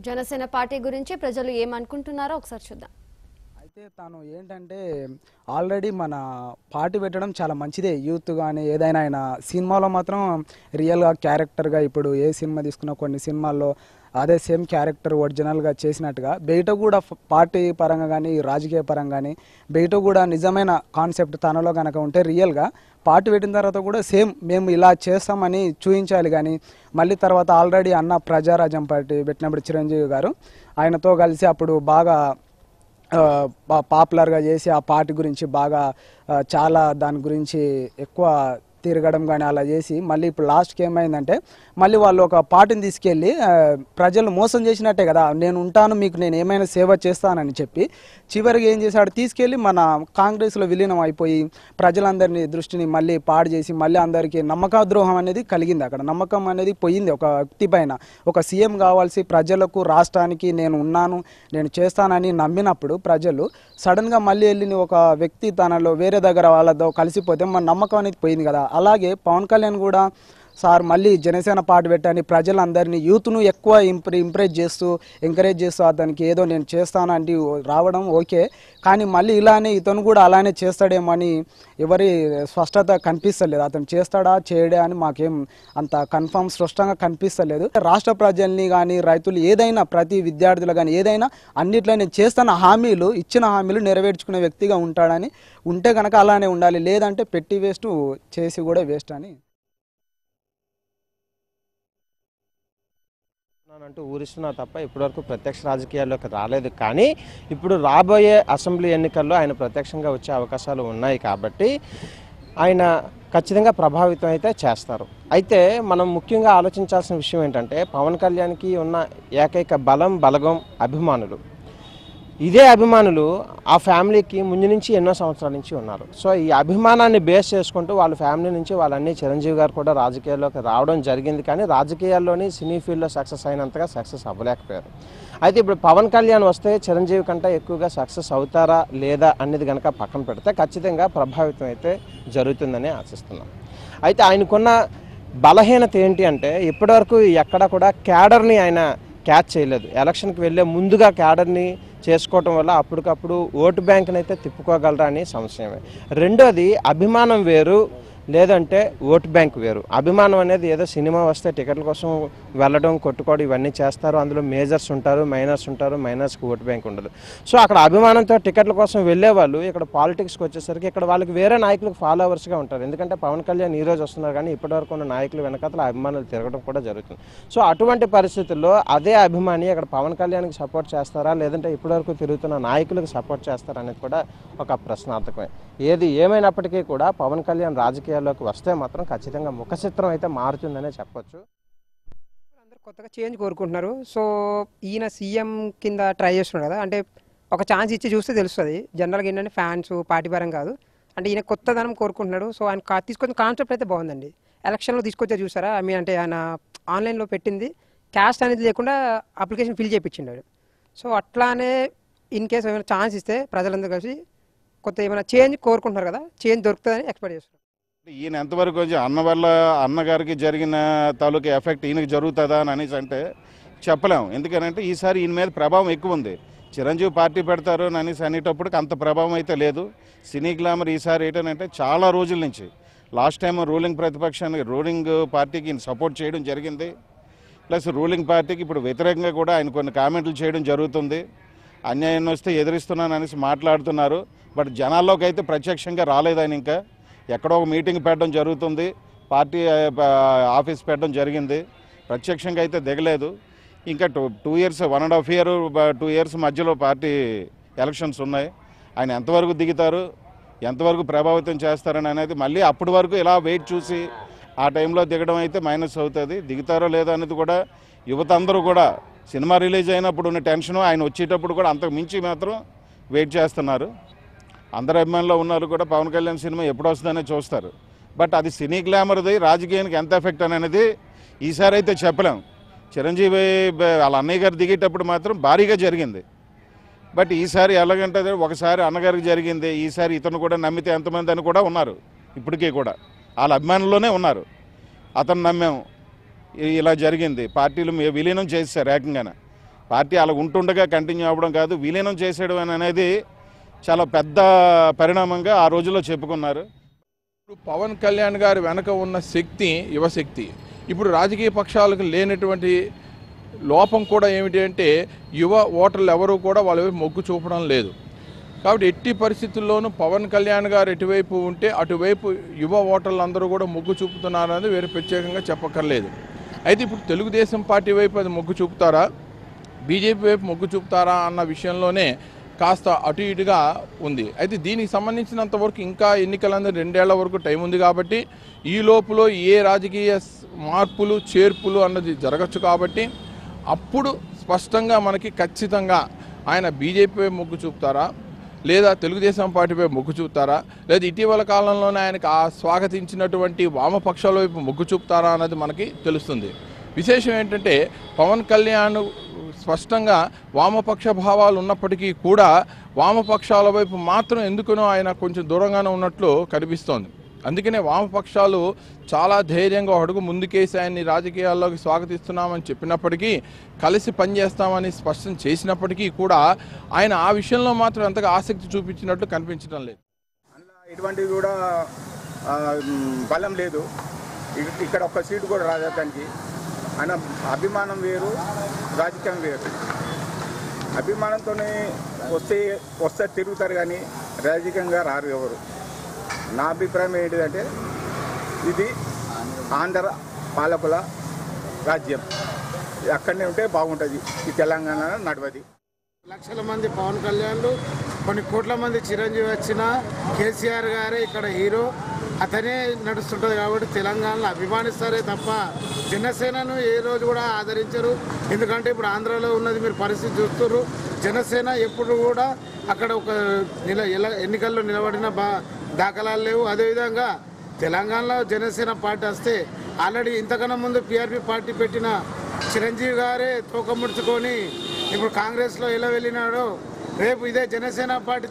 Janasena party గురించి ప్రజలు ఏమనుకుంటున్నారో ఒకసారి చూద్దాం. అయితే తాను ఏంటంటే ఆల్రెడీ మన పార్టీ పెట్టడం చాలా మంచిదే. యూత్ కానీ ఏదైనా ఆయన సినిమాలో మాత్రం రియల్గా క్యారెక్టర్గా ఇప్పుడు ఏ సినిమా తీసుకున్నా కొన్ని సినిమాల్లో అదే సేమ్ క్యారెక్టర్ ఒరిజినల్గా చేసినట్టుగా బయట కూడా పార్టీ పరంగా కానీ రాజకీయ పరంగా కానీ బయట కూడా నిజమైన కాన్సెప్ట్ తనలో కనుక ఉంటే రియల్గా పార్టీ పెట్టిన తర్వాత కూడా సేమ్ మేము ఇలా చేస్తామని చూపించాలి. కానీ మళ్ళీ తర్వాత ఆల్రెడీ అన్న ప్రజారాజ్యం పార్టీ పెట్టినప్పుడు చిరంజీవి గారు ఆయనతో కలిసి అప్పుడు బాగా పాపులర్గా చేసి ఆ పార్టీ గురించి బాగా చాలా దాని గురించి ఎక్కువ తిరగడం కానీ అలా చేసి మళ్ళీ ఇప్పుడు లాస్ట్కి ఏమైందంటే మళ్ళీ వాళ్ళు ఒక పార్టీని తీసుకెళ్ళి ప్రజలు మోసం చేసినట్టే కదా, నేను ఉంటాను మీకు నేను ఏమైనా సేవ చేస్తానని చెప్పి చివరికి ఏం చేశాడు, తీసుకెళ్ళి మన కాంగ్రెస్లో విలీనం అయిపోయి ప్రజలందరినీ దృష్టిని మళ్ళీ పాడు చేసి మళ్ళీ అందరికీ నమ్మక ద్రోహం అనేది కలిగింది. అక్కడ నమ్మకం అనేది పోయింది ఒక వ్యక్తి పైన. ఒక సీఎం కావాల్సి ప్రజలకు రాష్ట్రానికి నేను ఉన్నాను నేను చేస్తానని నమ్మినప్పుడు ప్రజలు సడన్గా మళ్ళీ వెళ్ళి ఒక వ్యక్తి తనలో వేరే దగ్గర వాళ్ళతో కలిసిపోతే మన నమ్మకం అనేది పోయింది కదా. అలాగే పవన్ కళ్యాణ్ కూడా సార్ మళ్ళీ జనసేన పార్టీ పెట్టని ప్రజలందరినీ యూత్ను ఎక్కువ ఇంప్రెస్ చేస్తూ ఎంకరేజ్ చేస్తూ అతనికి ఏదో నేను చేస్తాను అంటే రావడం ఓకే, కానీ మళ్ళీ ఇలానే ఇతను కూడా అలానే చేస్తాడేమో అని ఎవరి స్పష్టత కనిపిస్తలేదు. అతను చేస్తాడా చేయడా అని మాకేం అంత కన్ఫర్మ్ స్పష్టంగా కనిపిస్తలేదు. రాష్ట్ర ప్రజల్ని కానీ రైతులు ఏదైనా ప్రతి విద్యార్థులు కానీ ఏదైనా అన్నిట్లో నేను చేస్తున్న హామీలు ఇచ్చిన హామీలు నెరవేర్చుకునే వ్యక్తిగా ఉంటాడని ఉంటే కనుక అలానే ఉండాలి, లేదంటే పెట్టి వేస్ట్ చేసి కూడా వేస్ట్ అని అంటూ ఊరిస్తున్నా తప్ప ఇప్పటివరకు ప్రత్యక్ష రాజకీయాల్లోకి రాలేదు. కానీ ఇప్పుడు రాబోయే అసెంబ్లీ ఎన్నికల్లో ఆయన ప్రత్యక్షంగా వచ్చే అవకాశాలు ఉన్నాయి కాబట్టి ఆయన ఖచ్చితంగా ప్రభావితం అయితే చేస్తారు. అయితే మనం ముఖ్యంగా ఆలోచించాల్సిన విషయం ఏంటంటే పవన్ కళ్యాణ్కి ఉన్న ఏకైక బలగం అభిమానులు. ఇదే అభిమానులు ఆ ఫ్యామిలీకి ముందు నుంచి ఎన్నో సంవత్సరాల నుంచి ఉన్నారు. సో ఈ అభిమానాన్ని బేస్ చేసుకుంటూ వాళ్ళ ఫ్యామిలీ నుంచి వాళ్ళన్నీ చిరంజీవి గారు కూడా రాజకీయాల్లోకి రావడం జరిగింది. కానీ రాజకీయాల్లోని సినీ ఫీల్డ్లో సక్సెస్ అయినంతగా సక్సెస్ అవ్వలేకపోయారు. అయితే ఇప్పుడు పవన్ కళ్యాణ్ వస్తే చిరంజీవి కంటే ఎక్కువగా సక్సెస్ అవుతారా లేదా అనేది కనుక పక్కన పెడితే ఖచ్చితంగా ప్రభావితం అయితే జరుగుతుందని ఆశిస్తున్నాం. అయితే ఆయనకున్న బలహీనత ఏంటి అంటే ఇప్పటివరకు ఎక్కడ కూడా క్యాడర్ని ఆయన క్యాచ్ చేయలేదు. ఎలక్షన్కి వెళ్ళే ముందుగా క్యాడర్ని చేసుకోవటం వల్ల అప్పటికప్పుడు ఓటు బ్యాంకుని అయితే తిప్పుకోగలరా అని సంశయమే. రెండోది అభిమానం వేరు లేదంటే ఓటు బ్యాంక్ వేరు. అభిమానం అనేది ఏదో సినిమా వస్తే టికెట్ల కోసం వెళ్ళడం కొట్టుకోవడం ఇవన్నీ చేస్తారు, అందులో మేజర్స్ ఉంటారు మైనర్స్ ఉంటారు, మైనర్స్కి ఓటు బ్యాంక్ ఉండదు. సో అక్కడ అభిమానంతో టికెట్ల కోసం వెళ్ళే వాళ్ళు ఇక్కడ పాలిటిక్స్కి వచ్చేసరికి ఇక్కడ వాళ్ళకి వేరే నాయకులకు ఫాలోవర్స్గా ఉంటారు. ఎందుకంటే పవన్ కళ్యాణ్ ఈరోజు వస్తున్నారు కానీ ఇప్పటివరకు ఉన్న నాయకులు వెనకాతల అభిమానులు తిరగడం కూడా జరుగుతుంది. సో అటువంటి పరిస్థితుల్లో అదే అభిమాని అక్కడ పవన్ కళ్యాణ్కి సపోర్ట్ చేస్తారా లేదంటే ఇప్పటివరకు తిరుగుతున్న నాయకులకు సపోర్ట్ చేస్తారా అనేది కూడా ఒక ప్రశ్నార్థకమే. ఏది ఏమైనప్పటికీ కూడా పవన్ కళ్యాణ్ రాజకీయాల్లోకి వస్తే మాత్రం ఖచ్చితంగా ముఖ చిత్రం అయితే మారుతుందనే చెప్పొచ్చు. అందరూ కొత్తగా చేంజ్ కోరుకుంటున్నారు. సో ఈయన సీఎం కింద ట్రై చేస్తున్నాడు కదా, అంటే ఒక ఛాన్స్ ఇచ్చి చూస్తే తెలుస్తుంది. జనరల్గా ఏంటంటే ఫ్యాన్స్ పార్టీ పరం కాదు, అంటే ఈయన కొత్తదనం కోరుకుంటున్నాడు. సో ఆయన తీసుకొచ్చిన కాన్సెప్ట్ అయితే బాగుందండి. ఎలక్షన్లో తీసుకొచ్చే చూసారా, ఐ మీన్ అంటే ఆయన ఆన్లైన్లో పెట్టింది క్యాస్ట్ అనేది లేకుండా అప్లికేషన్ ఫిల్ చేయించిండాడు. సో అట్లానే ఇన్ కేసు ఏమైనా ఛాన్స్ ఇస్తే ప్రజలందరూ కలిసి కొత్త ఏమైనా చేంజ్ కోరుకుంటున్నారు కదా, చేంజ్ దొరుకుతుందని ఎక్స్పెక్ట్ చేస్తున్నారు. ఈయన ఎంతవరకు వచ్చి అన్న వల్ల అన్నగారికి జరిగిన తాలూకు ఎఫెక్ట్ ఈయనకి జరుగుతుందా అని అనేసి అంటే చెప్పలేము. ఎందుకంటే ఈసారి ఈయన మీద ప్రభావం ఎక్కువ ఉంది. చిరంజీవి పార్టీ పెడతారు అని అనేటప్పటికి అంత ప్రభావం అయితే లేదు. సినీ గ్లామర్ ఈసారి ఏంటంటే చాలా రోజుల నుంచి లాస్ట్ టైం రూలింగ్ పార్టీకి ఈయన సపోర్ట్ చేయడం జరిగింది. ప్లస్ రూలింగ్ పార్టీకి ఇప్పుడు వ్యతిరేకంగా కూడా ఆయన కొన్ని కామెంట్లు చేయడం జరుగుతుంది. అన్యాయం వస్తే ఎదిరిస్తున్నాను అనేసి మాట్లాడుతున్నారు. బట్ జనాల్లోకి అయితే ప్రత్యక్షంగా రాలేదు. ఆయన ఇంకా ఎక్కడో ఒక మీటింగ్ పెట్టడం జరుగుతుంది, పార్టీ ఆఫీస్ పెట్టడం జరిగింది, ప్రత్యక్షంగా అయితే దిగలేదు. ఇంకా 2 years 1.5 year 2 years మధ్యలో పార్టీ ఎలక్షన్స్ ఉన్నాయి. ఆయన ఎంతవరకు దిగుతారు ఎంతవరకు ప్రభావితం చేస్తారని అనేది మళ్ళీ అప్పటి వరకు ఇలా వెయిట్ చూసి ఆ టైంలో దిగడం అయితే మైనస్ అవుతుంది. దిగుతారో లేదో అనేది కూడా యువత అందరూ కూడా సినిమా రిలీజ్ అయినప్పుడు ఉన్న టెన్షను ఆయన వచ్చేటప్పుడు కూడా అంతకు మించి మాత్రం వెయిట్ చేస్తున్నారు. అందరు అభిమానులు ఉన్నారు కూడా పవన్ కళ్యాణ్ సినిమా ఎప్పుడు వస్తుందనే చూస్తారు. బట్ అది సినీ గ్లామర్ది రాజకీయానికి ఎంత ఎఫెక్ట్ అనేది ఈసారి అయితే చెప్పలేం. చిరంజీవి వాళ్ళ అన్నయ్య గారు దిగేటప్పుడు మాత్రం భారీగా జరిగింది. బట్ ఈసారి ఎలాగంటే ఒకసారి అన్నగారికి జరిగింది, ఈసారి ఇతను కూడా నమ్మితే ఎంతమంది అని కూడా ఉన్నారు. ఇప్పటికీ కూడా వాళ్ళ అభిమానుల్లోనే ఉన్నారు. అతను నమ్మాము ఇలా జరిగింది, పార్టీలు విలీనం చేశారు ఏకంగానే. పార్టీ అలా ఉంటుండగా కంటిన్యూ అవ్వడం కాదు, విలీనం చేసేయడం అనేది చాలా పెద్ద పరిణామంగా ఆ రోజుల్లో చెప్పుకున్నారు. ఇప్పుడు పవన్ కళ్యాణ్ గారి వెనక ఉన్న శక్తి యువశక్తి. ఇప్పుడు రాజకీయ పక్షాలకు లేనటువంటి లోపం కూడా ఏమిటి అంటే యువ ఓటర్లు ఎవరూ కూడా వాళ్ళ వైపు మొగ్గు చూపడం లేదు. కాబట్టి ఎట్టి పరిస్థితుల్లోనూ పవన్ కళ్యాణ్ గారు ఎటువైపు ఉంటే అటువైపు యువ ఓటర్లు అందరూ కూడా మొగ్గు చూపుతున్నారనేది వేరే ప్రత్యేకంగా చెప్పక్కర్లేదు. అయితే ఇప్పుడు తెలుగుదేశం పార్టీ వైపు అది మొగ్గు చూపుతారా, బీజేపీ వైపు మొగ్గు చూపుతారా అన్న విషయంలోనే కాస్త అటు ఇటుగా ఉంది. అయితే దీనికి సంబంధించినంత వరకు ఇంకా ఎన్నికలందరూ 2 ఏళ్ల వరకు టైం ఉంది కాబట్టి ఈ లోపల ఏ రాజకీయ మార్పులు చేర్పులు అన్నది జరగచ్చు. కాబట్టి అప్పుడు స్పష్టంగా మనకి ఖచ్చితంగా ఆయన బీజేపీ వైపు మొగ్గు చూపుతారా లేదా తెలుగుదేశం పార్టీపై మొగ్గు చూపుతారా లేదా ఇటీవల కాలంలోనే ఆయనకు స్వాగతించినటువంటి వామపక్షాల వైపు మొగ్గు చూపుతారా అన్నది మనకి తెలుస్తుంది. విశేషం ఏంటంటే పవన్ కళ్యాణ్ స్పష్టంగా వామపక్ష భావాలు ఉన్నప్పటికీ కూడా వామపక్షాల వైపు మాత్రం ఎందుకనో ఆయన కొంచెం దూరంగానే ఉన్నట్లు కనిపిస్తోంది. అందుకనే వామపక్షాలు చాలా ధైర్యంగా అడుగు ముందుకేసి ఆయన్ని రాజకీయాల్లోకి స్వాగతిస్తున్నామని చెప్పినప్పటికీ, కలిసి పనిచేస్తామని స్పష్టం చేసినప్పటికీ కూడా ఆయన ఆ విషయంలో మాత్రం ఎంతగా ఆసక్తి చూపించినట్టు కనిపించడం లేదు. ఇటువంటిది కూడా బలం లేదు. ఇక్కడ ఒక్క సీటు కూడా రాజధానికి. ఆయన అభిమానం వేరు, రాజకీయం వేరు. అభిమానంతోనే వస్తే తిరుగుతారు కానీ రాజకీయంగా రారు ఎవరు. నా అభిప్రాయం ఏంటిదంటే ఇది ఆంధ్ర పాలకుల రాజ్యం, అక్కడనే ఉంటే బాగుంటుంది. ఈ తెలంగాణ నడవది. లక్షల మంది పవన్ కళ్యాణ్లు, కొన్ని కోట్ల మంది చిరంజీవి వచ్చినా కేసీఆర్ గారే ఇక్కడ హీరో, అతనే నడుస్తుంటుంది. కాబట్టి తెలంగాణలో అభిమానిస్తారే తప్ప జనసేనను ఏ రోజు కూడా ఆదరించరు. ఎందుకంటే ఇప్పుడు ఆంధ్రాలో ఉన్నది మీరు పరిస్థితి చూస్తున్నారు. జనసేన ఎప్పుడు కూడా అక్కడ ఒక ఎన్నికల్లో నిలబడిన దాఖలాలు లేవు. అదేవిధంగా తెలంగాణలో జనసేన పార్టీ వస్తే ఆల్రెడీ ఇంతకన్నా ముందు పీఆర్పీ పార్టీ పెట్టిన చిరంజీవి గారే తోక ముడుచుకొని ఇప్పుడు కాంగ్రెస్లో ఎలా వెళ్ళినాడో రేపు ఇదే జనసేన పార్టీ